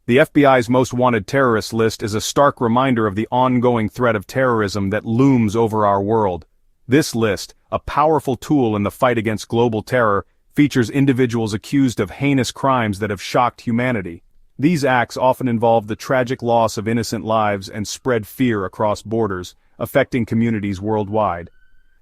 The FBI's most wanted terrorist list is a stark reminder of the ongoing threat of terrorism that looms over our world. This list, a powerful tool in the fight against global terror, features individuals accused of heinous crimes that have shocked humanity. These acts often involve the tragic loss of innocent lives and spread fear across borders, affecting communities worldwide.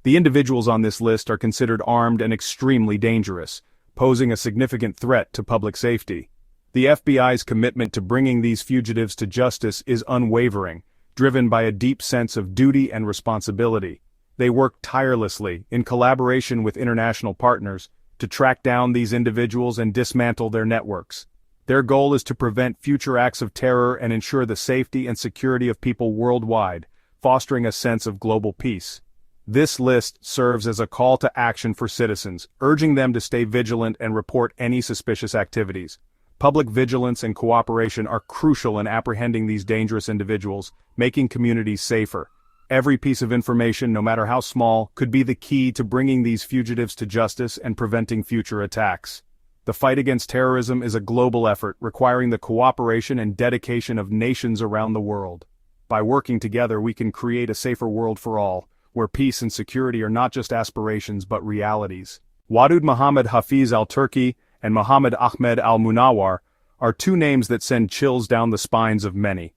The individuals on this list are considered armed and extremely dangerous, posing a significant threat to public safety. The FBI's commitment to bringing these fugitives to justice is unwavering, driven by a deep sense of duty and responsibility. They work tirelessly, in collaboration with international partners, to track down these individuals and dismantle their networks. Their goal is to prevent future acts of terror and ensure the safety and security of people worldwide, fostering a sense of global peace. This list serves as a call to action for citizens, urging them to stay vigilant and report any suspicious activities. Public vigilance and cooperation are crucial in apprehending these dangerous individuals, making communities safer. Every piece of information, no matter how small, could be the key to bringing these fugitives to justice and preventing future attacks. The fight against terrorism is a global effort requiring the cooperation and dedication of nations around the world. By working together, we can create a safer world for all, where peace and security are not just aspirations but realities. Wadud Mohammed Hafiz al-Turki and Mohammed Ahmed al-Munawar are two names that send chills down the spines of many.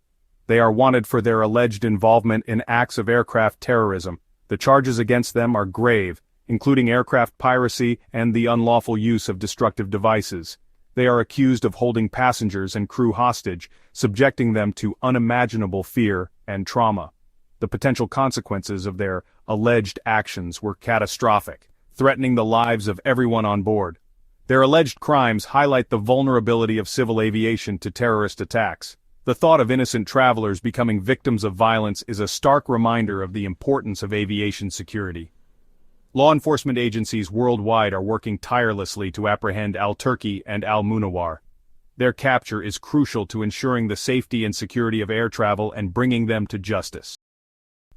They are wanted for their alleged involvement in acts of aircraft terrorism. The charges against them are grave, including aircraft piracy and the unlawful use of destructive devices. They are accused of holding passengers and crew hostage, subjecting them to unimaginable fear and trauma. The potential consequences of their alleged actions were catastrophic, threatening the lives of everyone on board. Their alleged crimes highlight the vulnerability of civil aviation to terrorist attacks. The thought of innocent travelers becoming victims of violence is a stark reminder of the importance of aviation security. Law enforcement agencies worldwide are working tirelessly to apprehend al-Turki and al-Munawar. Their capture is crucial to ensuring the safety and security of air travel and bringing them to justice.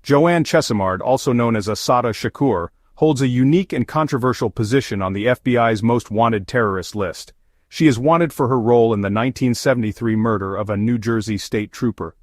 Joanne Chesimard, also known as Assata Shakur, holds a unique and controversial position on the FBI's most wanted terrorist list. She is wanted for her role in the 1973 murder of a New Jersey state trooper.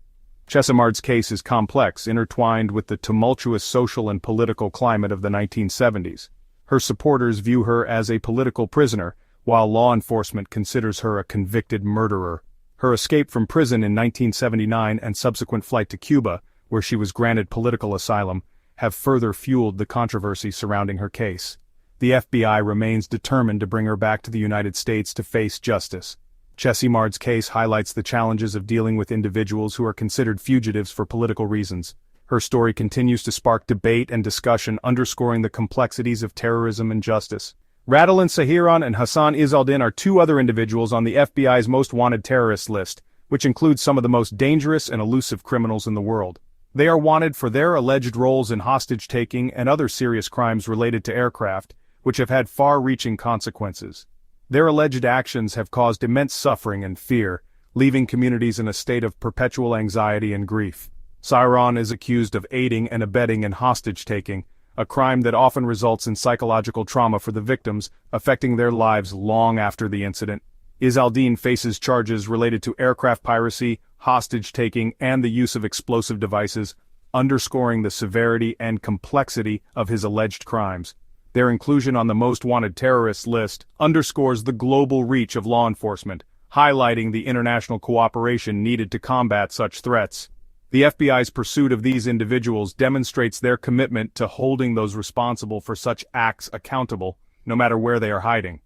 Chesimard's case is complex, intertwined with the tumultuous social and political climate of the 1970s. Her supporters view her as a political prisoner, while law enforcement considers her a convicted murderer. Her escape from prison in 1979 and subsequent flight to Cuba, where she was granted political asylum, have further fueled the controversy surrounding her case. The FBI remains determined to bring her back to the United States to face justice. Chesimard's case highlights the challenges of dealing with individuals who are considered fugitives for political reasons. Her story continues to spark debate and discussion, underscoring the complexities of terrorism and justice. Radulin Sahiran and Hassan Izaldin are two other individuals on the FBI's most wanted terrorist list, which includes some of the most dangerous and elusive criminals in the world. They are wanted for their alleged roles in hostage-taking and other serious crimes related to aircraft, which have had far-reaching consequences. Their alleged actions have caused immense suffering and fear, leaving communities in a state of perpetual anxiety and grief. Sahiran is accused of aiding and abetting in hostage-taking, a crime that often results in psychological trauma for the victims, affecting their lives long after the incident. Izaldin faces charges related to aircraft piracy, hostage-taking, and the use of explosive devices, underscoring the severity and complexity of his alleged crimes. Their inclusion on the most wanted terrorists list underscores the global reach of law enforcement, highlighting the international cooperation needed to combat such threats. The FBI's pursuit of these individuals demonstrates their commitment to holding those responsible for such acts accountable, no matter where they are hiding.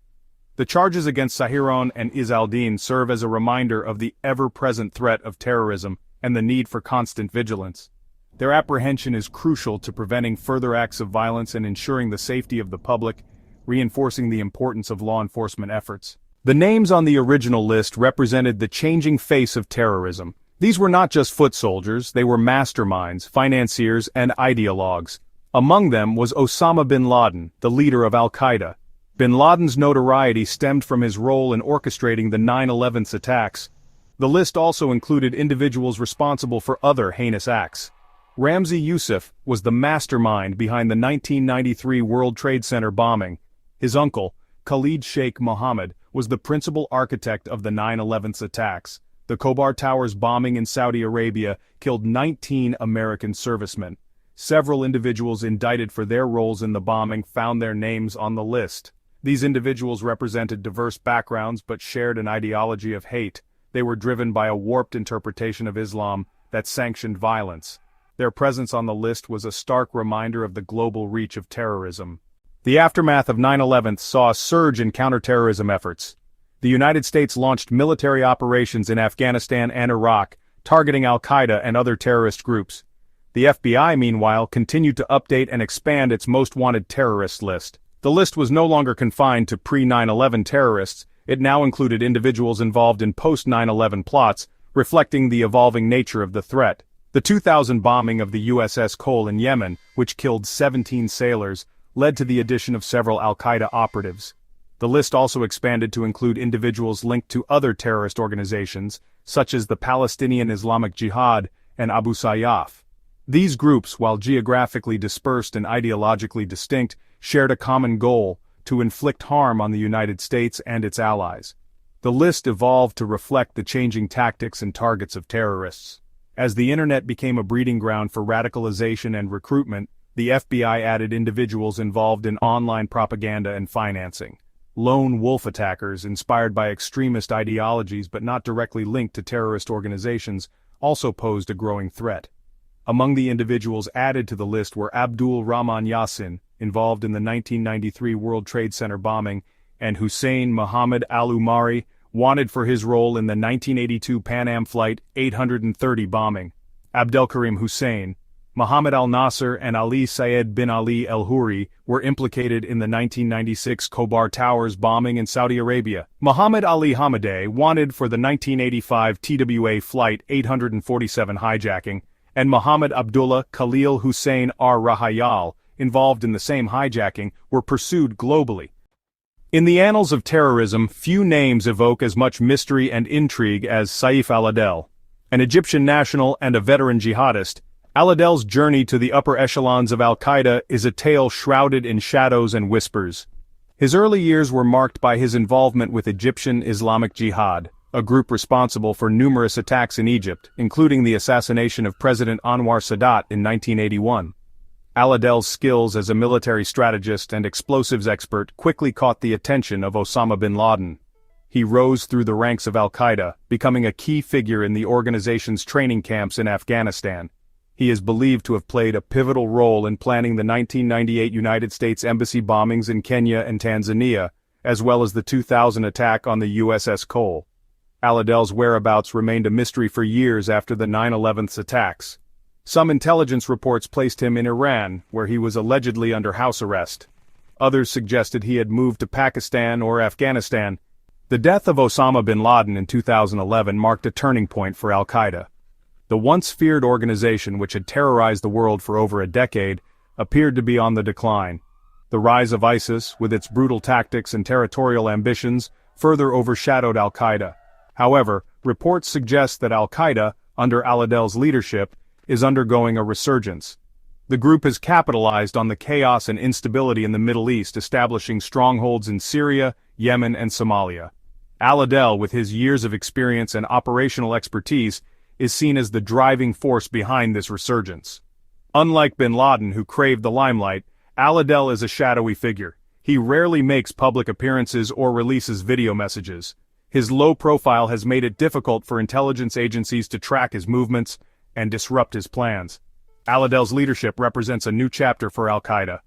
The charges against Sahiran and Izaldin serve as a reminder of the ever-present threat of terrorism and the need for constant vigilance. Their apprehension is crucial to preventing further acts of violence and ensuring the safety of the public, reinforcing the importance of law enforcement efforts. The names on the original list represented the changing face of terrorism. These were not just foot soldiers, they were masterminds, financiers, and ideologues. Among them was Osama bin Laden, the leader of al-Qaeda. Bin Laden's notoriety stemmed from his role in orchestrating the 9/11 attacks. The list also included individuals responsible for other heinous acts. Ramzi Youssef was the mastermind behind the 1993 World Trade Center bombing. His uncle, Khalid Sheikh Mohammed, was the principal architect of the 9/11 attacks. The Khobar Towers bombing in Saudi Arabia killed 19 American servicemen. Several individuals indicted for their roles in the bombing found their names on the list. These individuals represented diverse backgrounds but shared an ideology of hate. They were driven by a warped interpretation of Islam that sanctioned violence. Their presence on the list was a stark reminder of the global reach of terrorism. The aftermath of 9/11 saw a surge in counterterrorism efforts. The United States launched military operations in Afghanistan and Iraq, targeting al-Qaeda and other terrorist groups. The FBI, meanwhile, continued to update and expand its most wanted terrorist list. The list was no longer confined to pre-9/11 terrorists. It now included individuals involved in post-9/11 plots, reflecting the evolving nature of the threat. The 2000 bombing of the USS Cole in Yemen, which killed 17 sailors, led to the addition of several al-Qaeda operatives. The list also expanded to include individuals linked to other terrorist organizations, such as the Palestinian Islamic Jihad and Abu Sayyaf. These groups, while geographically dispersed and ideologically distinct, shared a common goal: to inflict harm on the United States and its allies. The list evolved to reflect the changing tactics and targets of terrorists. As the internet became a breeding ground for radicalization and recruitment, the FBI added individuals involved in online propaganda and financing. Lone wolf attackers inspired by extremist ideologies but not directly linked to terrorist organizations also posed a growing threat. Among the individuals added to the list were Abdul Rahman Yassin, involved in the 1993 World Trade Center bombing, and Hussein Mohammed al-Umari, wanted for his role in the 1982 Pan Am Flight 830 bombing. Abdelkarim Hussein, Mohammed al-Nasser and Ali Sayed bin Ali el-Huri were implicated in the 1996 Khobar Towers bombing in Saudi Arabia. Mohammed Ali Hamadeh wanted for the 1985 TWA Flight 847 hijacking, and Mohammed Abdullah Khalil Hussein ar-Rahayal, involved in the same hijacking, were pursued globally. In the annals of terrorism, few names evoke as much mystery and intrigue as Saif al-Adel. An Egyptian national and a veteran jihadist, al-Adel's journey to the upper echelons of al-Qaeda is a tale shrouded in shadows and whispers. His early years were marked by his involvement with Egyptian Islamic Jihad, a group responsible for numerous attacks in Egypt, including the assassination of President Anwar Sadat in 1981. Al-Adel's skills as a military strategist and explosives expert quickly caught the attention of Osama bin Laden. He rose through the ranks of al-Qaeda, becoming a key figure in the organization's training camps in Afghanistan. He is believed to have played a pivotal role in planning the 1998 United States Embassy bombings in Kenya and Tanzania, as well as the 2000 attack on the USS Cole. Al-Adel's whereabouts remained a mystery for years after the 9/11 attacks. Some intelligence reports placed him in Iran, where he was allegedly under house arrest. Others suggested he had moved to Pakistan or Afghanistan. The death of Osama bin Laden in 2011 marked a turning point for al-Qaeda. The once feared organization, which had terrorized the world for over a decade, appeared to be on the decline. The rise of ISIS, with its brutal tactics and territorial ambitions, further overshadowed al-Qaeda. However, reports suggest that al-Qaeda, under al-Adel's leadership, is undergoing a resurgence. The group has capitalized on the chaos and instability in the Middle East, establishing strongholds in Syria, Yemen, and Somalia. Al-Adel, with his years of experience and operational expertise, is seen as the driving force behind this resurgence. Unlike bin Laden, who craved the limelight, Al-Adel is a shadowy figure. He rarely makes public appearances or releases video messages. His low profile has made it difficult for intelligence agencies to track his movements and disrupt his plans. Al-Adel's leadership represents a new chapter for al-Qaeda.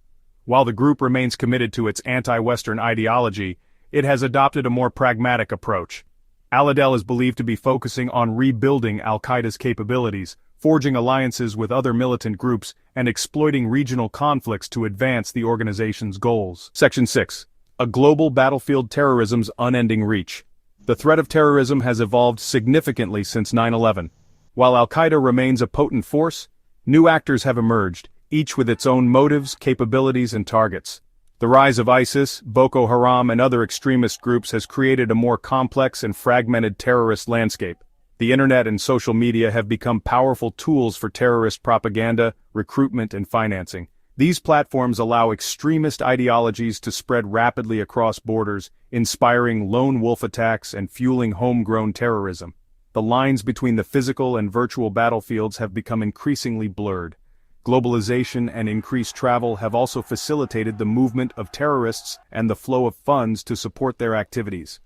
While the group remains committed to its anti-Western ideology, it has adopted a more pragmatic approach. Al-Adel is believed to be focusing on rebuilding al-Qaeda's capabilities, forging alliances with other militant groups, and exploiting regional conflicts to advance the organization's goals. Section 6. A global battlefield: terrorism's unending reach. The threat of terrorism has evolved significantly since 9/11. While al-Qaeda remains a potent force, new actors have emerged, each with its own motives, capabilities, and targets. The rise of ISIS, Boko Haram, and other extremist groups has created a more complex and fragmented terrorist landscape. The internet and social media have become powerful tools for terrorist propaganda, recruitment, and financing. These platforms allow extremist ideologies to spread rapidly across borders, inspiring lone wolf attacks and fueling homegrown terrorism. the lines between the physical and virtual battlefields have become increasingly blurred. Globalization and increased travel have also facilitated the movement of terrorists and the flow of funds to support their activities.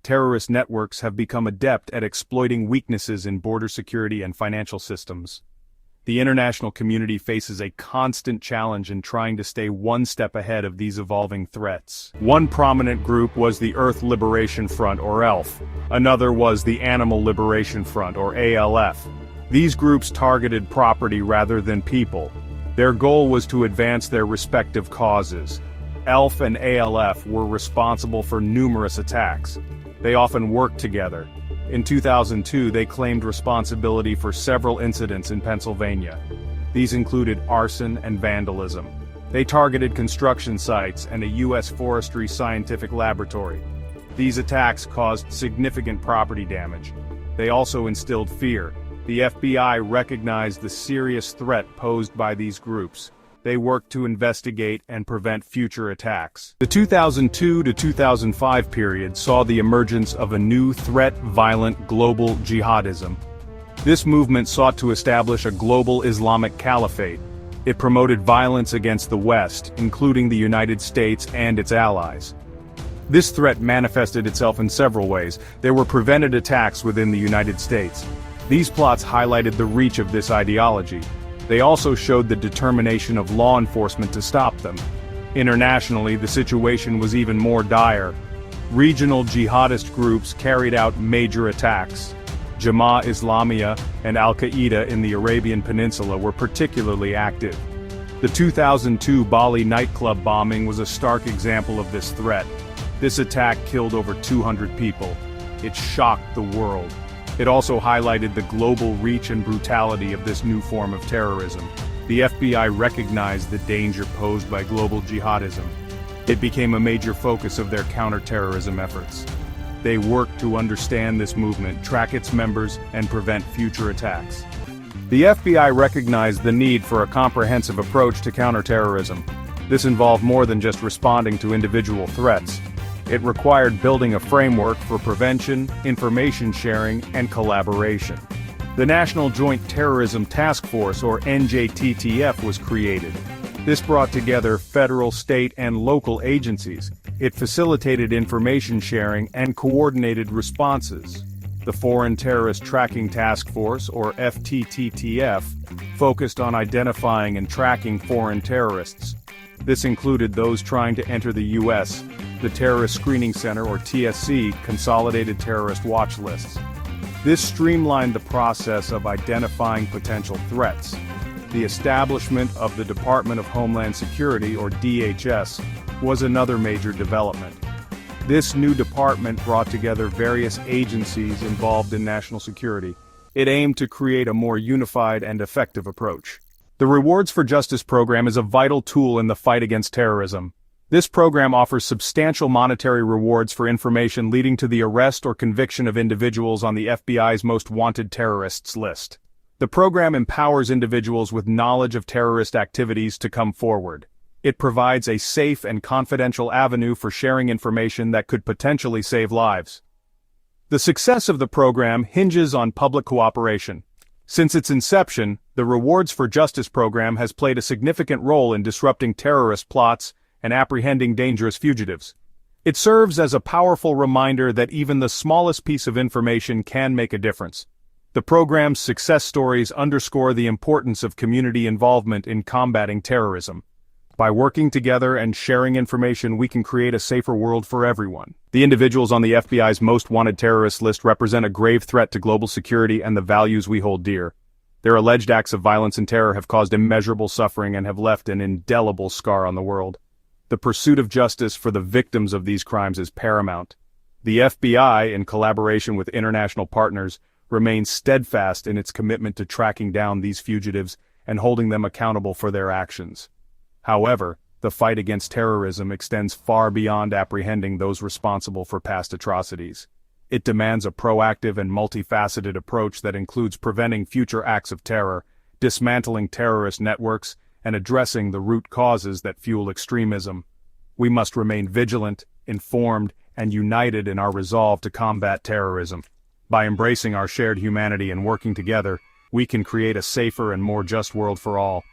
Terrorist networks have become adept at exploiting weaknesses in border security and financial systems. The international community faces a constant challenge in trying to stay one step ahead of these evolving threats. One prominent group was the Earth Liberation Front, or ELF. Another was the Animal Liberation Front, or ALF. These groups targeted property rather than people. Their goal was to advance their respective causes. ELF and ALF were responsible for numerous attacks. They often worked together. In 2002, they claimed responsibility for several incidents in Pennsylvania. These included arson and vandalism. They targeted construction sites and a U.S. forestry scientific laboratory. These attacks caused significant property damage. They also instilled fear. The FBI recognized the serious threat posed by these groups. They worked to investigate and prevent future attacks. The 2002 to 2005 period saw the emergence of a new threat: violent global jihadism. This movement sought to establish a global Islamic caliphate. It promoted violence against the West, including the United States and its allies. This threat manifested itself in several ways. There were prevented attacks within the United States. These plots highlighted the reach of this ideology. They also showed the determination of law enforcement to stop them. Internationally, the situation was even more dire. Regional jihadist groups carried out major attacks. Jamaat Islamiyah and Al-Qaeda in the Arabian Peninsula were particularly active. The 2002 Bali nightclub bombing was a stark example of this threat. This attack killed over 200 people. It shocked the world. It also highlighted the global reach and brutality of this new form of terrorism. The FBI recognized the danger posed by global jihadism. It became a major focus of their counterterrorism efforts. They worked to understand this movement, track its members, and prevent future attacks. The FBI recognized the need for a comprehensive approach to counterterrorism. This involved more than just responding to individual threats. It required building a framework for prevention, information sharing, and collaboration. The National Joint Terrorism Task Force, or NJTTF, was created. This brought together federal, state, and local agencies. It facilitated information sharing and coordinated responses. The Foreign Terrorist Tracking Task Force, or FTTTF, focused on identifying and tracking foreign terrorists. This included those trying to enter the U.S. The Terrorist Screening Center, or TSC, consolidated terrorist watch lists. This streamlined the process of identifying potential threats. The establishment of the Department of Homeland Security, or DHS, was another major development. This new department brought together various agencies involved in national security. It aimed to create a more unified and effective approach. The Rewards for Justice program is a vital tool in the fight against terrorism. This program offers substantial monetary rewards for information leading to the arrest or conviction of individuals on the FBI's most wanted terrorists list. The program empowers individuals with knowledge of terrorist activities to come forward. It provides a safe and confidential avenue for sharing information that could potentially save lives. The success of the program hinges on public cooperation. Since its inception, the Rewards for Justice program has played a significant role in disrupting terrorist plots and apprehending dangerous fugitives. It serves as a powerful reminder that even the smallest piece of information can make a difference. The program's success stories underscore the importance of community involvement in combating terrorism. By working together and sharing information, we can create a safer world for everyone. The individuals on the FBI's most wanted terrorist list represent a grave threat to global security and the values we hold dear. Their alleged acts of violence and terror have caused immeasurable suffering and have left an indelible scar on the world. The pursuit of justice for the victims of these crimes is paramount. The FBI, in collaboration with international partners, remains steadfast in its commitment to tracking down these fugitives and holding them accountable for their actions. However, the fight against terrorism extends far beyond apprehending those responsible for past atrocities. It demands a proactive and multifaceted approach that includes preventing future acts of terror, dismantling terrorist networks, and addressing the root causes that fuel extremism. We must remain vigilant, informed, and united in our resolve to combat terrorism. By embracing our shared humanity and working together, we can create a safer and more just world for all.